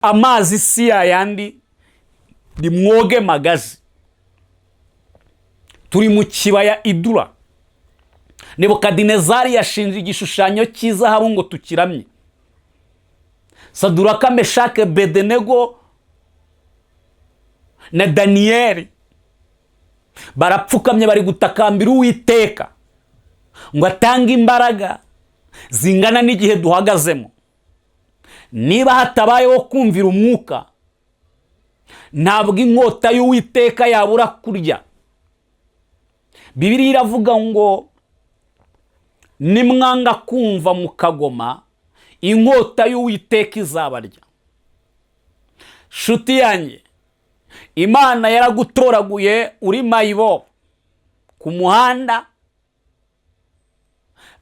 amazi si yayandi nimwoge magazi. Turi mu kibaya Idura. Nebukadinezari yashinze igishushanyo cy'izahabu ngo tukiramye. Saduraka, Meshake, Bedenego na Daniyeli barapfukamye bari gutakambira Uwiteka ngo atange imbaraga zingana n'igihe duhagazemo. Niba hatabayeho kumvira umwuka, ntabwo inkota y'Uwiteka yabura kurya. Bibiliya iravuga ngo nimwanga kumva mukagoma, inkota y'Uwiteka izabarya. Shuti yanjye, Imana yaragutoraguye uri mayibo ku muhanda,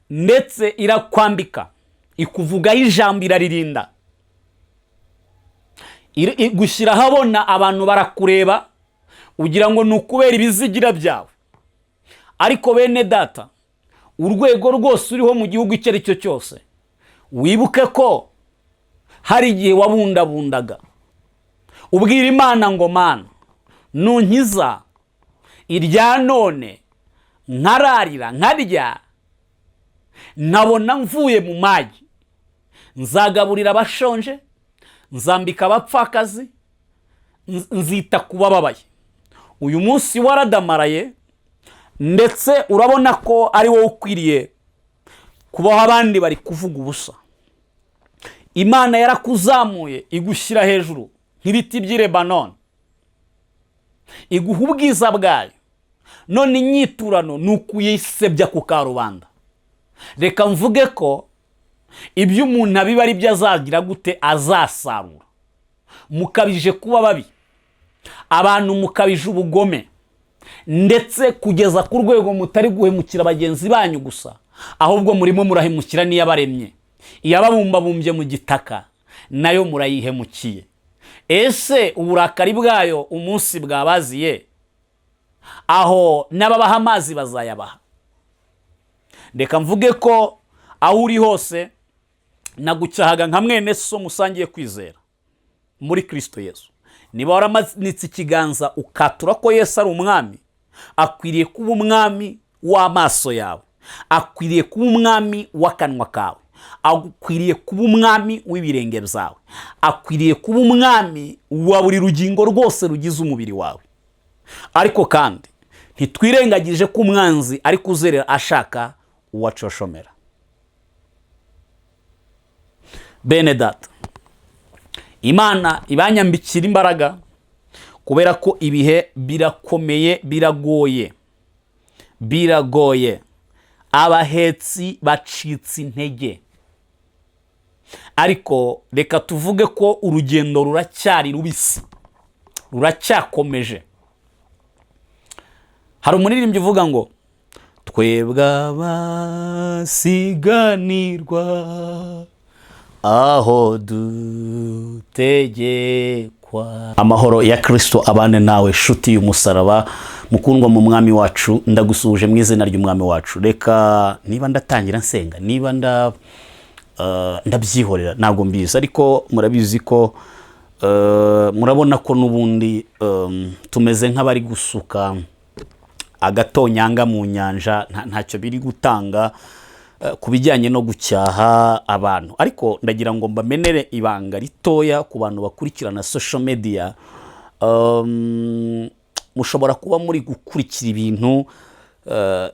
ndetse irakwambika ikuvugaho ijambo iraririnda, gushyira habona abantu barakureba ugira ngo nukubera ibizigira byawe. Ariko bene data, urwego rwose uriho mu gihugu icyo ari cyo cyose, wibuke ko hari igihe wabundabundaga ubwira Imana ngo Mana nunkiza irya none nkararira nkarya, nabona mvuye mu magi, nzagaburira abashonje, nzambika abapfakazi, nzita ku bababaye. Uyu munsi waradamaraye, ndetse urabona ko ari wowe ukwiriye kubaho abandi bari kuvuga ubusa. Imana yarakuzamuye igushyira hejuru nk'ibiti by'i Lebanon, iguha ubwiza bwayo, none inyiturano ni ukuyisebya ku karubanda. Reka mvuge ko ibyo umuntu abiba ari byo azagira gute azasarura. Mukabije kuba babi, abantu mukabije ubugome, ndetse kugeza ku rwego mutari guhemukira bagenzi banyu gusa, ahubwo murimo murahemukira n'iyabaremye. Iyababumbabumbye mu gitaka nayo murayihemukiye. Ese uburakari bwayo umunsi bwabaziye, aho n'ababaha amazi bazayabaha. Reka mvuge ko aho uri hose nagucyahaga nka mwene so musangiye kwizera muri Kristo Yesu. Niba waramanitse ikiganza ukatura ko Yesu ari umwami, akwiriye kuba umwami w'amaso yawe, akwiriye kuba umwami w'akanwa kawe, akwiriye kuba umwami w'ibirenge byawe, akwiriye kuba umwami wa buri rugingo rwose rugize umubiri wawe. Ariko kandi ntitwirengagije ko umwanzi ari kuzerera ashaka uwacoshomera. Bene data, Imana ibanyambikira imbaraga kubera ko ibihe birakomeye, biragoye. Abahetsi bacitse intege. Ariko reka tuvuge ko urugendo ruracyari rubisi, ruracyakomeje. Hari umuririmbyi uvuga ngo twebwe abasiganirwa aho dutegekwa. Amahoro ya Kristo abane nawe, shuti y'umusaraba, mukundwa mu mwami wacu. Ndagusuhuje mu izina ry'umwami wacu. Reka niba ndatangira nsenga, niba ndabyihorera ntabwo mbizi, ariko murabizi ko murabona ko n'ubundi tumeze nk'abari gusuka agatonyanga mu nyanja, ntacyo biri gutanga ku bijyanye no gucyaha abantu. Ariko ndagira ngo mbamenere ibanga ritoya ku bantu bakurikirana social media. Mushobora kuba muri gukurikira ibintu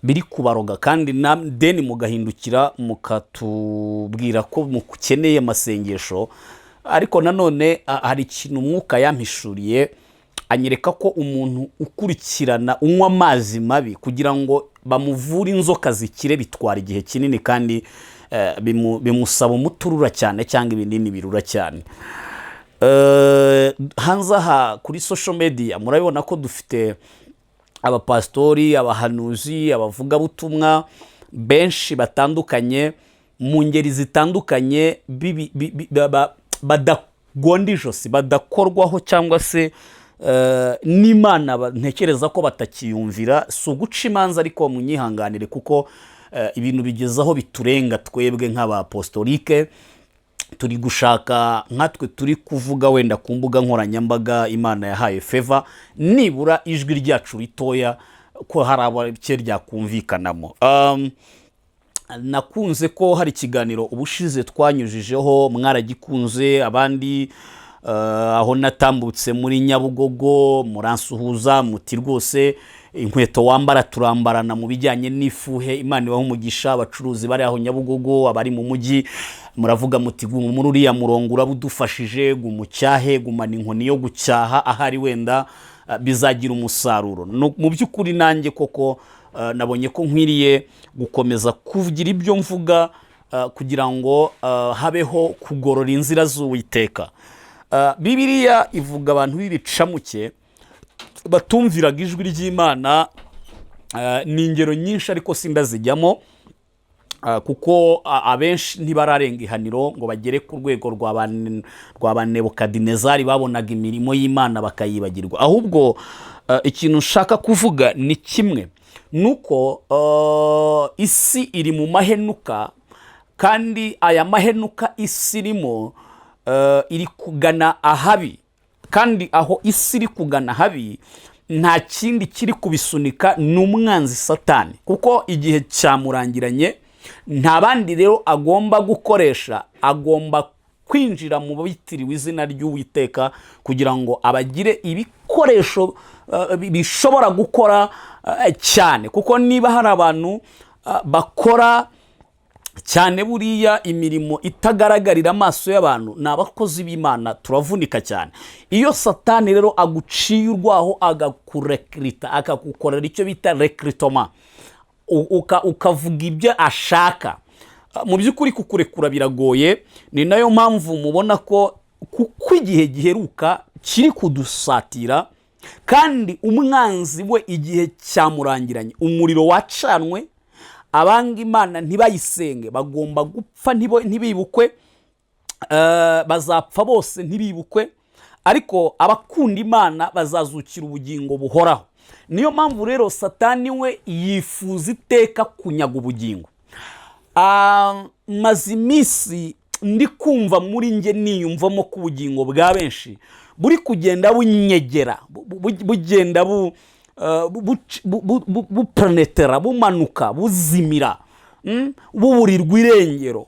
biri kubaroga, kandi deni mugahindukira mukatubwira ko mukeneye amasengesho. Ariko nanone hari ikintu umwuka yampishuriye, anyereka ko umuntu ukurikirana unywa amazi mabi kugira ngo bamuvure inzoka zikire bitwara igihe kinini, kandi bimusaba umuturura cyane cyangwa ibinini birura cyane. Hanze aha kuri social media murabibona ko dufite abapastori, abahanuzi, abavugabutumwa benshi batandukanye mu ngeri zitandukanye, badagonda ijosi, badakorwaho cyangwa se n'Imana ntekereza ko batakiyumvira. Si uguca imanza, ariko munyihanganire kuko ibintu bigezaho biturenga twebwe nk'abapostolike. turi gushaka nkatwe turi kuvuga wenda ku mbuga nkoranyambaga Imana yahaye favor nibura ijwi ryacu ritoya ko hari abake ryakumvikanamo. Nakunze ko hari ikiganiro ubushize twanyujijeho, mwaragikunze, abandi aho natambutse muri Nyabugogo muransuhuza muti rwose inkweto wambara turambarana mu bijyanye n'ifuhe. Imana ibahe umugisha abacuruzi bari aho Nyabugogo, abari mu mujyi, muravuga muti muri uriya murongo urabudufashije, gumucyahe, gumana inkoni yo gucyaha ahari wenda bizagira umusaruro. Mu by'ukuri nanjye koko nabonye ko nkwiriye gukomeza kuvugira ibyo mvuga kugira ngo habeho kugorora inzira z'Uwiteka. Bibiliya ivuga abantu b'ibicamuke batumviraga ijwi ry'Imana, ni ingero nyinshi ariko sindazijyamo kuko abenshi ntibararenga ihaniro ngo bagere ku rwego rwa ba Nebukadinezari babonaga imirimo y'Imana bakayibagirwa. Ahubwo ikintu nshaka kuvuga ni kimwe, nuko isi iri mu mahenuka, kandi aya mahenuka isi irimo iri kugana ahabi, kandi aho isi iri kugana habi nta kindi kiri kubisunika ni umwanzi Satani, kuko igihe cyamurangiranye. Nta bandi rero agomba gukoresha, agomba kwinjira mu bitiriwe izina ry'Uwiteka kugira ngo abagire ibikoresho bishobora gukora cyane. Kuko niba hari abantu bakora cyane buriya imirimo itagaragarira amaso y'abantu, ni abakozi b'Imana, turavunika cyane. Iyo Satani rero aguciye urwaho agakurekrita, akagukorera icyo bita recruitment, ukavuga ibyo ashaka, mu by'ukuri kukurekura biragoye. Ni nayo mpamvu mubona ko kuko igihe giheruka kiri kudusatira, kandi umwanzi we igihe cyamurangiranye, umuriro wacanwe. Abanga Imana ntibayisenge bagomba gupfa, ntibibukwe, bazapfa bose ntibibukwe, ariko abakunda Imana bazazukira ubugingo buhoraho. Niyo mpamvu rero Satani we yifuza iteka kunyaga ubugingo. Maze iminsi ndi kumva muri nge niyumvamo ko ubugingo bwa benshi buri kugenda bunyegera, bugenda buplanetera, bumanuka, buzimira, buburirwa irengero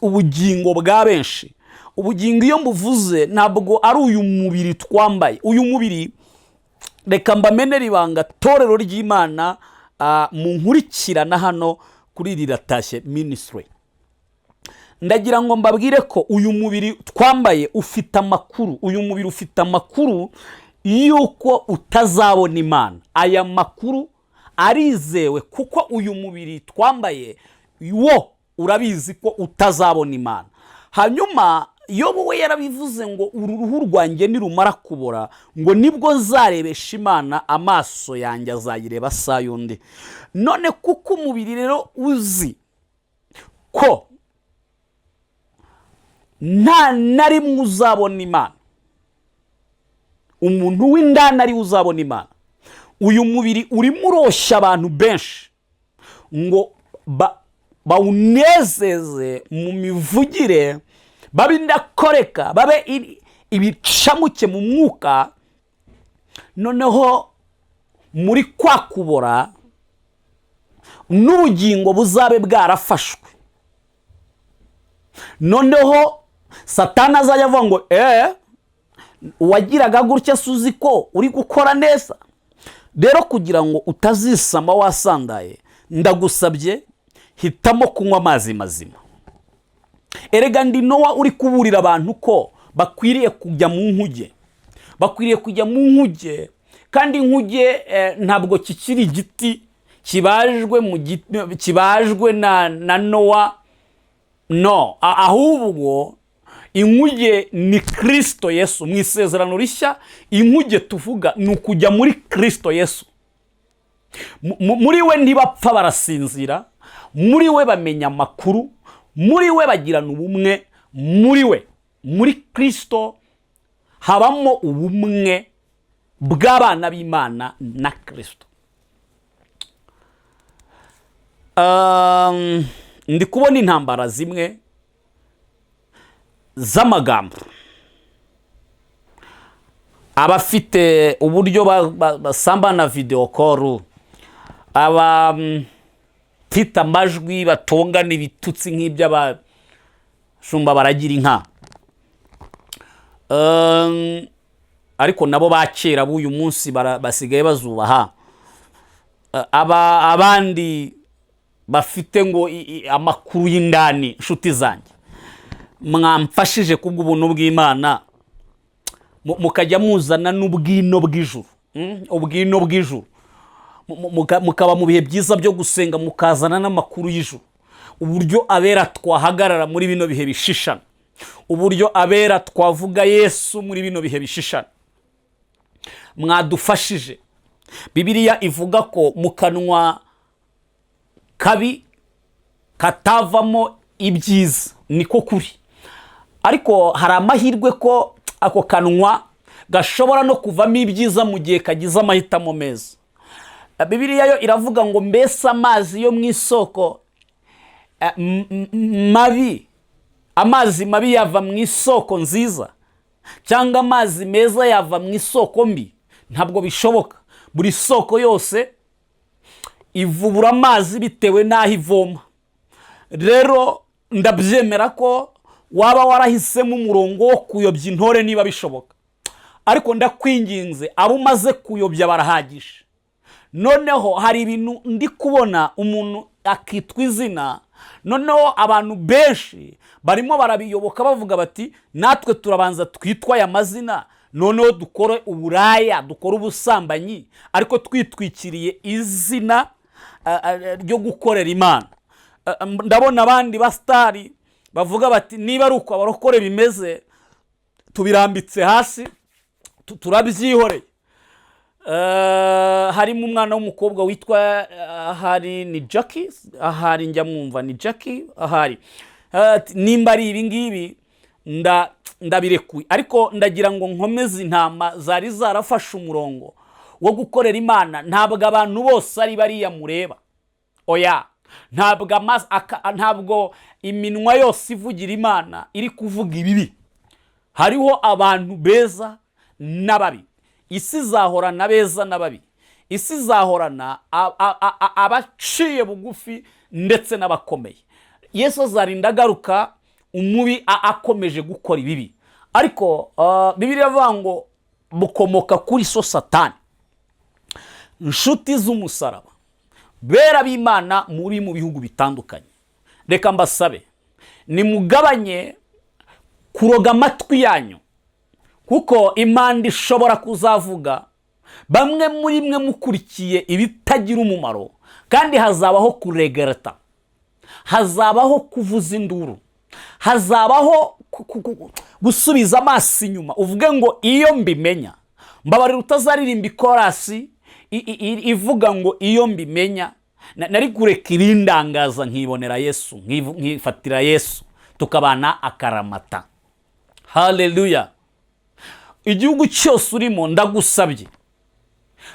ubugingo bwa benshi. Ubugingo iyo mbuvuze ntabwo ari uyu mubiri twambaye. Uyu mubiri, reka mbamenere ibanga torero ry'Imana munkurikirana hano kuri Riratashye Ministry, ndagira ngo mbabwire ko uyu mubiri twambaye ufite amakuru. Uyu mubiri ufite amakuru yuko utazabona Imana. Aya makuru arizewe kuko uyu mubiri twambaye wo urabizi ko utazabona Imana. Hanyuma Yobu we yarabivuze ngo uruhu rwanjye nirumara kubora ngo nibwo nzarebesha Imana, amaso yanjye azayireba saa yundi. None kuko umubiri rero uzi ko nta na rimwe uzabona Imana, umuntu w'indani ari uzabona Imana, uyu mubiri urimo uroshya abantu benshi ngo bawunezeze mu mivugire, babe indakoreka, babe ibicamuke mu mwuka. Noneho muri kwa kubora n'ubugingo buzabe bwarafashwe. Noneho Satani azajya avuga ngo wagiraga gutya suzi ko uri gukora neza. Rero kugira ngo utazisama wasandaye, ndagusabye hitamo kunywa amazi mazima. Erega ndi Nowa uri kuburira abantu ko bakwiriye kujya mu nkuge, bakwiriye kujya mu nkuge. Kandi inkuge ntabwo kikiri igiti kibajwe na Nowa, no, ahubwo inkuge ni Kristo Yesu. Mu isezerano rishya inkuge tuvuga ni ukujya muri Kristo Yesu. Muri we ntibapfa barasinzira, muri we bamenya amakuru, muri we bagirana ubumwe, muri we, muri Kristo habamo ubumwe bw'abana b'Imana na Kristo. Ndi kubona intambara zimwe z'amagambo, abafite uburyo basambana video call, abafite amajwi batongana ibitutsi nk'iby'abashumba baragira inka, ariko nabo bakera b'uyu munsi basigaye bazubaha, abandi bafite ngo amakuru y'indani. Nshuti zanjye, mwamfashije kubw'ubuntu bw'Imana mukajya muzana n'ubwino bw'ijuru, ubwino bw'ijuru, mukaba mu bihe byiza byo gusenga, mukazana n'amakuru y'ijuru, uburyo abera twahagarara muri bino bihe bishishana, uburyo abera twavuga Yesu muri bino bihe bishishana. Mwadufashije. Bibiliya ivuga ko mu kanwa kabi katavamo ibyiza, niko kuri. Ariko hari amahirwe ko ako kanwa gashobora no kuvamo ibyiza mu gihe kagize amahitamo meza. Bibiliya yo iravuga ngo mbese amazi yo mu isoko mabi, amazi mabi yava mu isoko nziza, cyangwa amazi meza yava mu isoko mbi? Ntabwo bishoboka. Buri soko yose ivubura amazi bitewe n'aho ivoma. Rero ndabyemera ko waba warahisemo umurongo wo kuyobya intore niba bishoboka, ariko ndakwinginze abo umaze kuyobya barahagije. Noneho hari ibintu ndi kubona umuntu akitwa izina, noneho abantu benshi barimo barabiyoboka bavuga bati natwe turabanza twitwa aya mazina, noneho dukore uburaya, dukore ubusambanyi, ariko twitwikiriye izina ryo gukorera Imana. Ndabona abandi basitari bavuga bati niba ari uko abarokore bimeze tubirambitse hasi turabyihoreye. Harimo umwana w'umukobwa witwa ahari ni Jackie, ahari njya mwumva ni Jackie, ahari nimba ari ibi ngibi ndabirekuye, ariko ndagira ngo nkomeze intama zari zarafashe umurongo wo gukorera Imana. Ntabwo abantu bose ari bariya mureba, oya, ntabwo iminwa yose ivugira Imana iri kuvuga ibibi. Hariho abantu beza n'ababi. Isi izahorana beza n'ababi, isi izahorana abaciye bugufi ndetse n'abakomeye. Yesu azarinda agaruka umubi akomeje gukora ibibi, ariko Bibiliya ivuga ngo bukomoka kuri so Satani. Inshuti z'umusaraba, bera b'Imana muri mu bihugu bitandukanye, reka mbasabe nimugabanye kuroga amatwi yanyu, kuko Imana ishobora kuzavuga bamwe muri mwe mukurikiye ibitagira umumaro, kandi hazabaho kuregereta, hazabaho kuvuza induru, hazabaho gusubiza amaso inyuma, uvuge ngo iyo mbimenya. Mbabarira utazaririmba ikorasi ivuga ngo iyo mbimenya nari kureka ibindangaza nkibonera Yesu, nkifatira Yesu tukabana akaramata. Haleluya. Igihugu cyose urimo ndagusabye,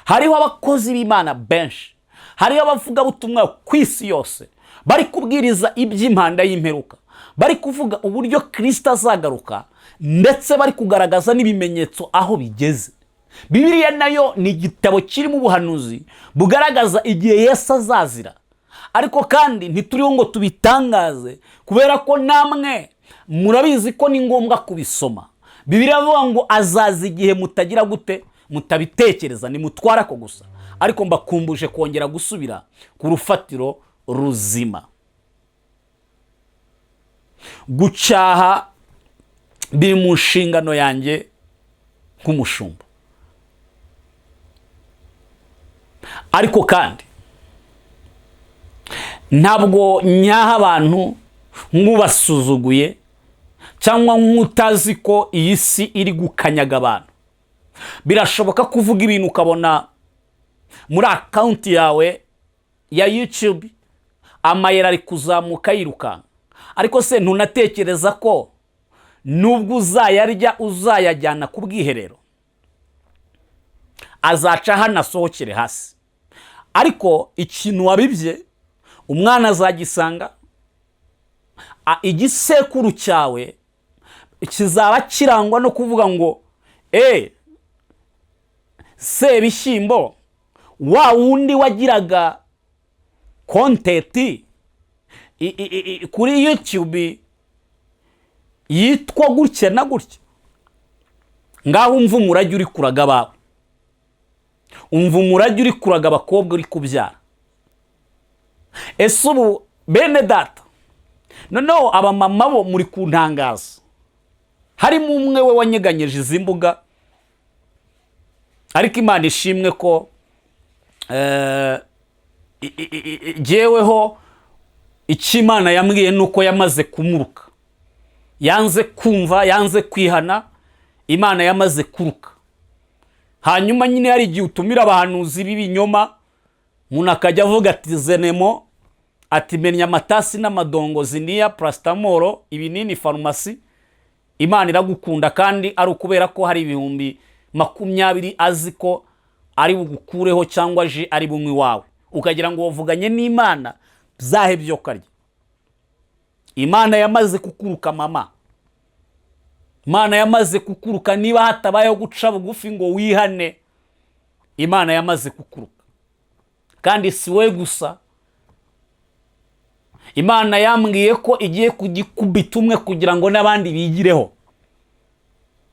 hariho abakozi b'Imana benshi, hariho abavuga butumwa ku isi yose bari kubwiriza iby'impanda y'imperuka, bari kuvuga uburyo Kristo azagaruka, ndetse bari kugaragaza n'ibimenyetso aho bigeze. Bibiliya nayo ni igitabo kirimo ubuhanuzi bugaragaza igihe Yesu azazira, ariko kandi ntituriho ngo tubitangaze kubera ko namwe murabizi ko ni ngombwa kubisoma. Bibiliya ivuga ngo azaza igihe mutagira gute, mutabitekereza, ni mutwara ko gusa. Ariko mbakumbuje kongera gusubira ku rufatiro ruzima. Gucyaha biri mu nshingano yanjye nk'umushumba, ariko kandi ntabwo nyaha abantu nk'ubasuzuguye cyangwa nk'utazi ko iyi si iri gukanyaga abantu. Birashoboka kuvuga ibintu ukabona muri account yawe ya YouTube amayera ari kuzamuka yirukanka, ariko se ntunatekereza ko nubwo uzayarya uzayajyana ku bwiherero, azaca hanasohokere hasi. Ariko ikintu wabibye umwana azagisanga, igisekuru cyawe kizaba kirangwa no kuvuga ngo Sebishyimbo wa wundi wagiraga kontenti kuri YouTube yitwa gutya na gutya, ngaho umva umurage uri kuraga abawe, umva umurage uri kuraga abakobwa uri kubyara. Ese ubu bene data, noneho abamama bo muri kuntangaza, harimo umwe we wanyeganyeje izi mbuga, ariko Imana ishimwe ko jyeweho icyo Imana yambwiye nuko yamaze kumuruka, yanze kumva, yanze kwihana, Imana yamaze kuruka. Hanyuma nyine hari igihe utumira abahanuzi b'ibinyoma, umuntu akajya avuga ati zenemo, ati menya amatasi n'amadongozi niya paracetamol, ibinini farumasi, Imana iragukunda kandi ari ukubera ko hari ibihumbi 20 azi ko ari bugukureho cyangwa je ari bumwe wawe, ukagira ngo wavuganye n'Imana byahe byo karya. Imana yamaze kukuruka mama, Imana yamaze kukuruka. Niba hatabayeho guca bugufi ngo wihane, Imana yamaze kukuruka. Kandi si we gusa, Imana yambwiye ko igiye kugikubita umwe kugira ngo n'abandi bigireho.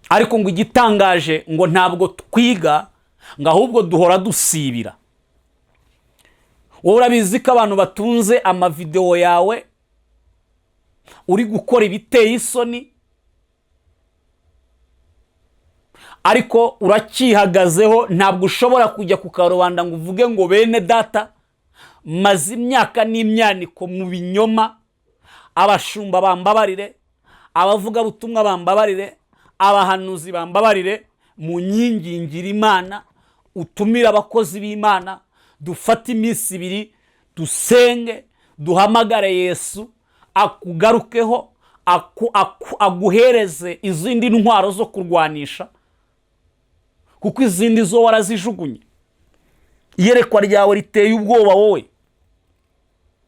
Ariko ngo igitangaje ngo ntabwo twiga, ngo ahubwo duhora dusibira. Wowe urabizi ko abantu batunze amavideo yawe uri gukora ibiteye isoni, ariko urakihagazeho, ntabwo ushobora kujya ku karubanda ngo uvuge ngo bene data maze imyaka n'imyaniko mu binyoma, abashumba bambabarire, abavuga butumwa bambabarire, abahanuzi bambabarire, mu nyingingira Imana, utumira abakozi b'Imana, dufate iminsi 2 dusenge, duhamagare Yesu akugarukeho, aguhereze izindi ntwaro zo kurwanisha, kuko izindi zo warazijugunye. Iyerekwa ryawe riteye ubwoba wowe,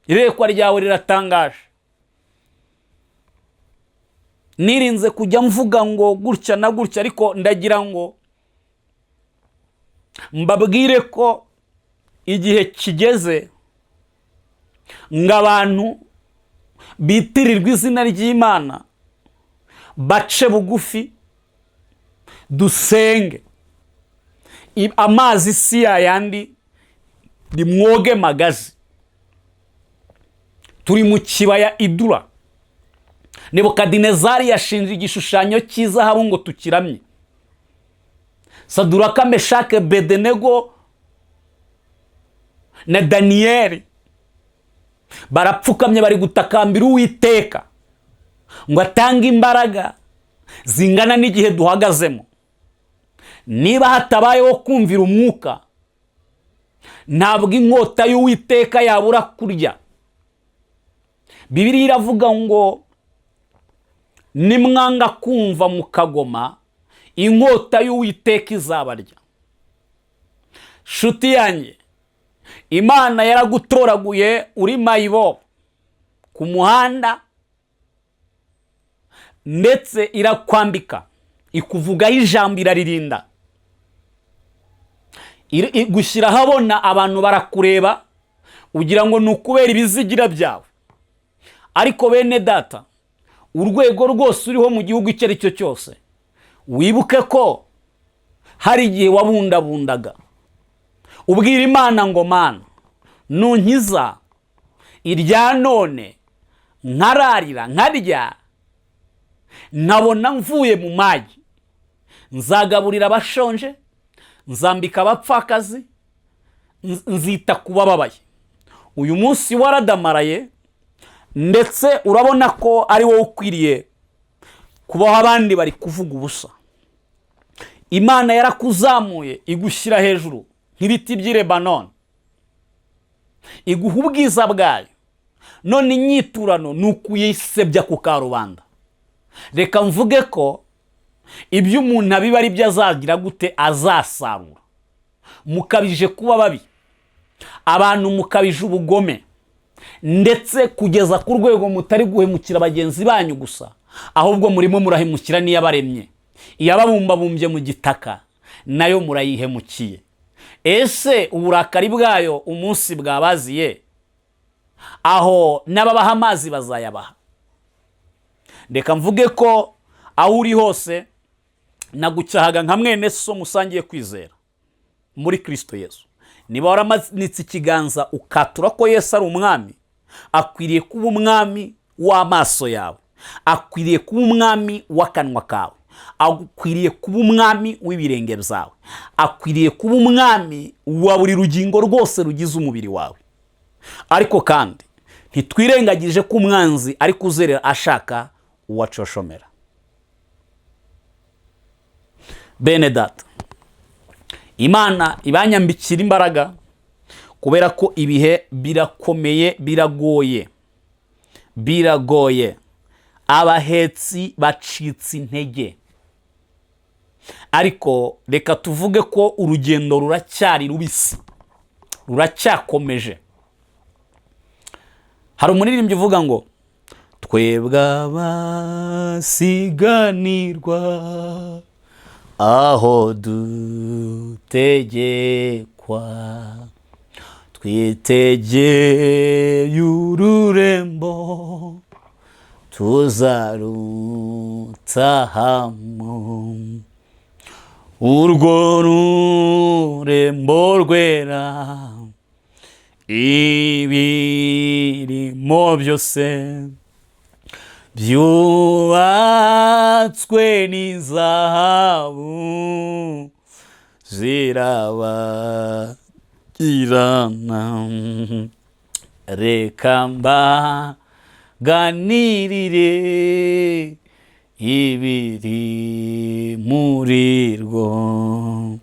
iyerekwa ryawe riratangaje. Nirinze kujya mvuga ngo gutya na gutya, ariko ndagira ngo mbabwire ko igihe kigeze ngo abantu bitirirwa izina ry'Imana bace bugufi, dusenge. Amazi si yayandi nimwoge magazi. Turi mu kibaya Idura. Nebukadinezari yashinje igishushanyo cy'izahabu ngo tukiramye. Saduraka, Meshake, Bedenego na Daniyeli barapfukamye bari gutakambira Uwiteka ngo atange imbaraga zingana n'igihe duhagazemo. Niba hatabayeho kumvira umwuka, ntabwo inkota y'Uwiteka yabura kurya. Bibiliya iravuga ngo nimwanga kumva mukagoma, inkota y'Uwiteka izabarya. Shuti yanjye, Imana yaragutoraguye uri mayibo ku muhanda, ndetse irakwambika, ikuvugaho ijambo iraririnda, gushyira habona abantu barakureba ugira ngo nukubera ibizigira byawe. Ariko bene data, urwego rwose uriho mu gihugu icyo ari cyo cyose, wibuke ko hari igihe wabundabundaga ubwira Imana ngo Mana nunkiza irya none nkararira nkarya, nabona mvuye mu magi, nzagaburira abashonje, nzambika abapfakazi, nzita kubababaye. Uyu munsi waradamaraye, ndetse urabona ko ari wowe ukwiriye kubaho abandi bari kuvuga ubusa. Imana yarakuzamuye igushyira hejuru nk'ibiti by'i Lebanon, iguha ubwiza bwayo, none inyiturano nukuyisebya ku karubanda. Reka mvuge ko ibyo umuntu abiba ari byo azagira gute azasarura. Mukabije kuba babi, abantu mukabije ubugome, ndetse kugeza ku rwego mutari guhemukira bagenzi banyu gusa, ahubwo murimo murahemukira n'iyabaremye, iyababumbabumbye mu gitaka nayo murayihemukiye. Ese uburakari bwayo umunsi bwabaziye, aho n'ababaha amazi bazayabaha? Reka mvuge ko aho uri hose nagucyahaga nka mwene so musangiye kwizera muri Kristo Yesu. Niba waramanitse ikiganza ukatura ko Yesu ari umwami, akwiriye kuba umwami w'amaso yawe, akwiriye kuba umwami w'akanwa kawe, akwiriye kuba umwami w'ibirenge byawe, akwiriye kuba umwami wa buri rugingo rwose rugize umubiri wawe. Ariko kandi ntitwirengagije ko umwanzi ari kuzerera ashaka uwacoshomera. Bene data, Imana ibanyambikira imbaraga kubera ko ibihe birakomeye, biragoye, abahetsi bacitse intege. Ariko reka tuvuge ko urugendo ruracyari rubisi, ruracyakomeje. Hari umuririmbyi uvuga ngo twebwe abasiganirwa aho dutegekwa, twitegeye ururembo tuzarutahamo, urwo rurembo rwera ibirimo byose byubatswe n'izahabu zirabagirana. Reka mbaganirire ibiri muri rwo.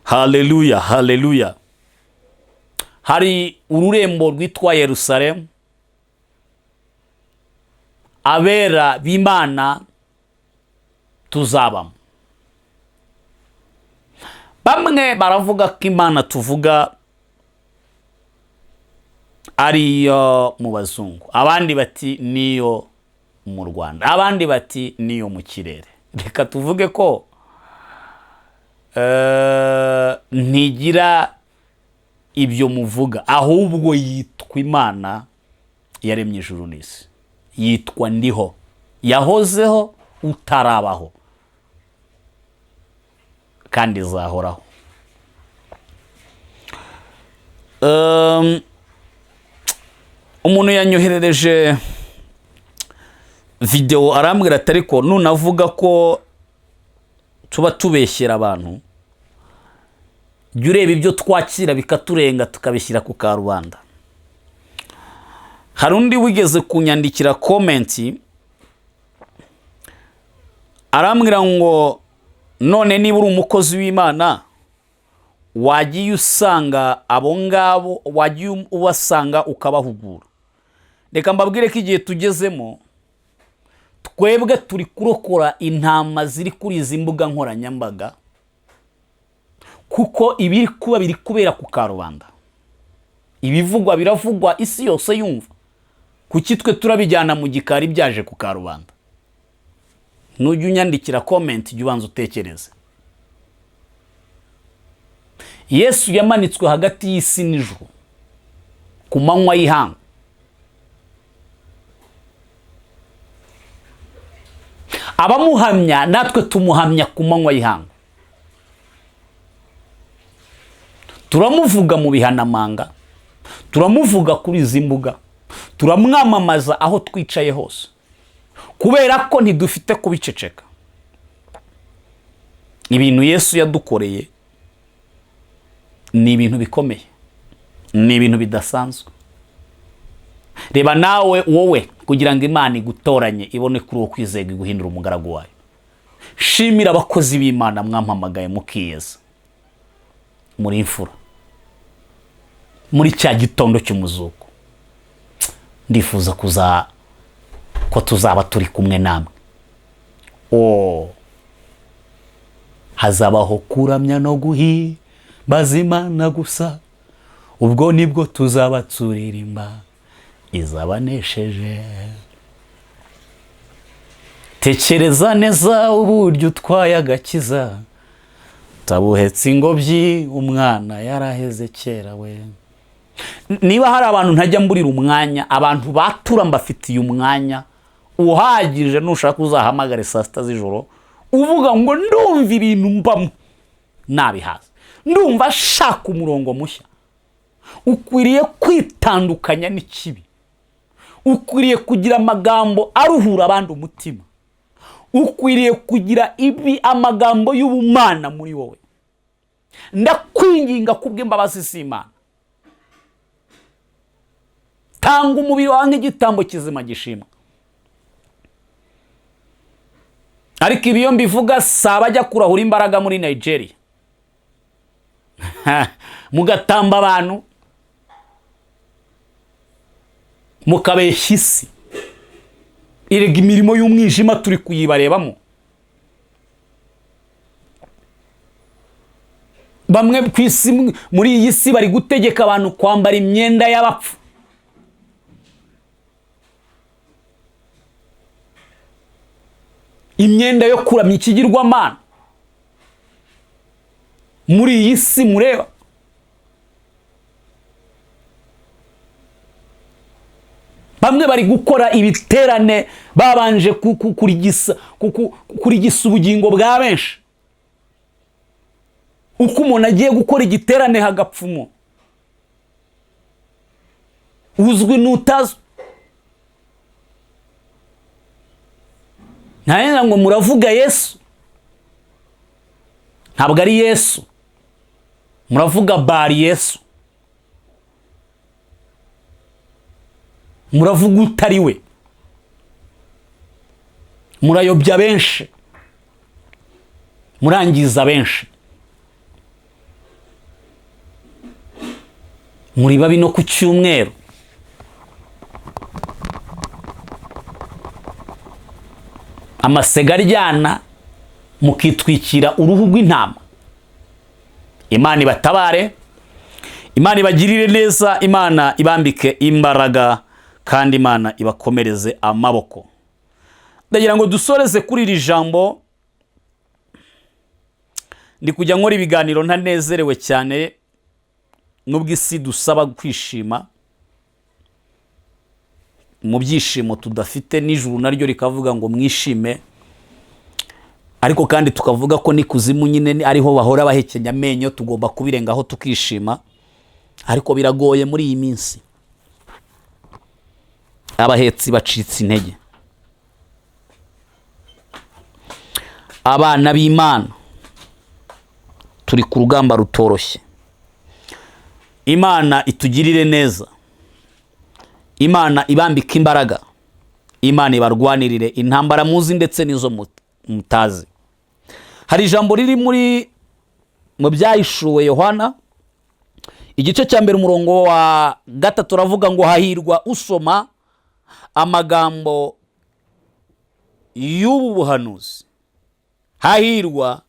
Haleluya, haleluya. Hari ururembo rwitwa Yerusalemu, abera b'Imana tuzabamo. Bamwe baravuga ko Imana tuvuga ari iyo mu bazungu, abandi bati niyo mu Rwanda, abandi bati niyo mu kirere. Reka tuvuge ko ntigira ibyo muvuga, ahubwo yitwa Imana yaremye ijuru n'isi, yitwa ndiho, yahozeho utarabaho kandi izahoraho. Umuntu yanyoherereje video arambwira ati ariko nunavuga ko tuba tubeshyera abantu, jya ureba ibyo twakira bikaturenga tukabishyira ku karubanda. Hari undi wigeze kunyandikira komenti arambwira ngo none niba uri umukozi w'Imana wagiye usanga abo ngabo, wagiye ubasanga ukabahugura. Reka mbabwire ko igihe tugezemo twebwe turi kurokora intama ziri kuri izi mbuga nkoranyambaga, kuko ibiri kuba biri kubera ku karubanda, ibivugwa biravugwa isi yose yumva. Kuki twe turabijyana mu gikari byaje ku karubanda? Nujya unyandikira comment jya ubanza utekereze. Yesu yamanitswe hagati y'isi n'ijuru ku manywa y'ihangu. Abamuhamya natwe tumuhamya ku manywa y'ihangu. Turamuvuga mu bihanamanga, turamuvuga kuri izi mbuga, turamwamamaza aho twicaye hose, kubera ko ntidufite kubiceceka. Ibintu Yesu yadukoreye ni ibintu bikomeye, ni ibintu bidasanzwe. Reba nawe wowe kugira ngo Imana igutoranye ibone kuri uwo kwizega iguhindura umugaragu wayo. Shimira abakozi b'Imana mwampamagaye mukiyeza muri imfura, muri cya gitondo cy'umuzuko. Ndifuza ko tuzaba turi kumwe namwe. Hazabaho kuramya no guhimbaza Imana gusa, ubwo nibwo tuzaba turirimba izabanesheje. tekereza neza uburyo utwaye agakiza, tabuhetse ingobyi umwana yaraheze kera we. Niba hari abantu ntajya mburira umwanya, abantu batura mbafitiye umwanya uhagije, nushaka uzahamagare saa sita z'ijoro uvuga ngo ndumva ibintu mbamo nabihaza, ndumva ashaka umurongo mushya. Ukwiriye kwitandukanya n'ikibi, ukwiriye kugira amagambo aruhura abandi umutima, ukwiriye kugira amagambo y'ubumana muri wowe. Ndakwinginga kubw'imbabazi z'Imana, tanga umubiri wawe nk'igitambo kizima gishimwa. Ariko ibi iyo mbivuga saba ajya kurahura imbaraga muri Nigeria mugatamba abantu, mukabeshya isi. Erega imirimo y'umwijima turi kuyibarebamo. Bamwe ku isi, muri iyi si, bari gutegeka abantu kwambara imyenda y'abapfu. Imyenda yo kuramya ikigirwamana muri iyi si mureba. Bamwe bari gukora ibiterane babanje kurigisa ubugingo bwa benshi. Uko umuntu agiye gukora igiterane hagapfumo, uzwi n'utazwi. Ntayenga ngo muravuga Yesu, ntabwo ari Yesu, muravuga Bari Yesu, muravuga utari we, murayobya benshi, murangiza benshi, muri babi no ku cyumweru. Amasega aryana mukitwikira uruhu rw'intama. Imana ibatabare, Imana ibagirire neza, Imana ibambike imbaraga, kandi Imana ibakomereze amaboko. Ndagira ngo dusoreze kuri iri jambo. Ndi kujya nkora ibiganiro ntanezerewe cyane, nubwo isi dusaba kwishima, mu byishimo tudafite, n'ijuru naryo rikavuga ngo mwishime, ariko kandi tukavuga ko n'ikuzimu nyine ariho bahora bahekenya amenyo, tugomba kubirengaho tukishima. Ariko biragoye muri iyi minsi, abahetsi bacitse intege. Abana b'Imana turi ku rugamba rutoroshye. Imana itugirire neza, Imana ibambika imbaraga, Imana ibarwanirire intambara muzi ndetse n'izo mutazi. Hari ijambo riri mu byahishuwe Yohana igice cya mbere umurongo wa 3, ravuga ngo hahirwa usoma amagambo y'ubu buhanuzi, hahirwa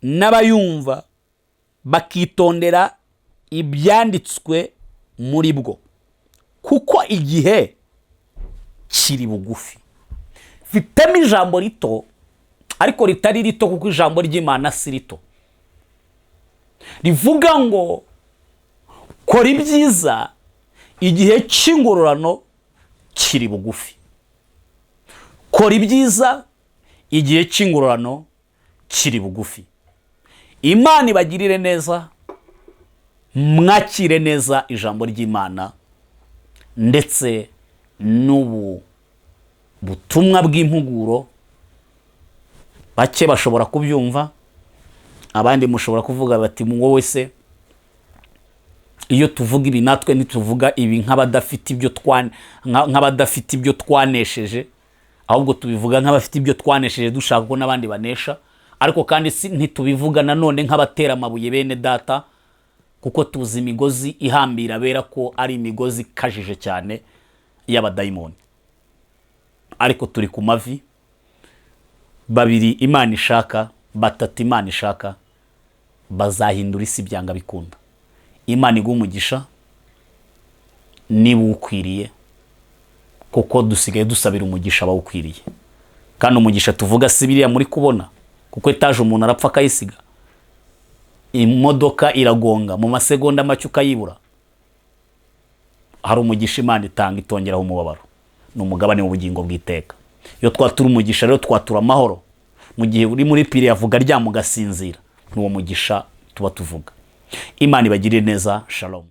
n'abayumva bakitondera ibyanditswe muri bwo, kuko igihe kiri bugufi. Fitemo ijambo rito, ariko ritari rito, kuko ijambo ry'Imana si rito. Rivuga ngo kora ibyiza, igihe cy'ingororano kiri bugufi. Kora ibyiza, igihe cy'ingororano kiri bugufi. Imana ibagirire neza, mwakire neza ijambo ry'Imana, ndetse n'ubu butumwa bw'impuguro. Bake bashobora kubyumva, abandi mushobora kuvuga bati wowe se, iyo tuvuga ibi natwe ntituvuga ibi nk'abadafite ibyo twanesheje, ahubwo tubivuga nk'abafite ibyo twanesheje dushaka ko n'abandi banesha. Ariko kandi ntitubivuga nanone nk'abatera amabuye bene data, kuko tuzi imigozi ihambira bera ko ari imigozi kajije cyane y'abadayimoni. Ariko turi ku mavi, 2 Imana ishaka, 3 Imana ishaka, bazahindura isi byanga bikunda. Imana iguha umugisha niba ukwiriye, kuko dusigaye dusabira umugisha abawukwiriye. kandi umugisha tuvuga si biriya muri kubona, kuko etaje umuntu arapfa akayisiga, imodoka iragonga mu masegonda make ukayibura. Hari umugisha Imana itanga itongeraho umubabaro, ni umugabane w'ubugingo bw'iteka. Iyo twatura umugisha rero twatura amahoro. Mu gihe uri muri pire yavuga ryama ugasinzira, n'uwo mugisha tuba tuvuga. Imana ibagirire neza. Shalom.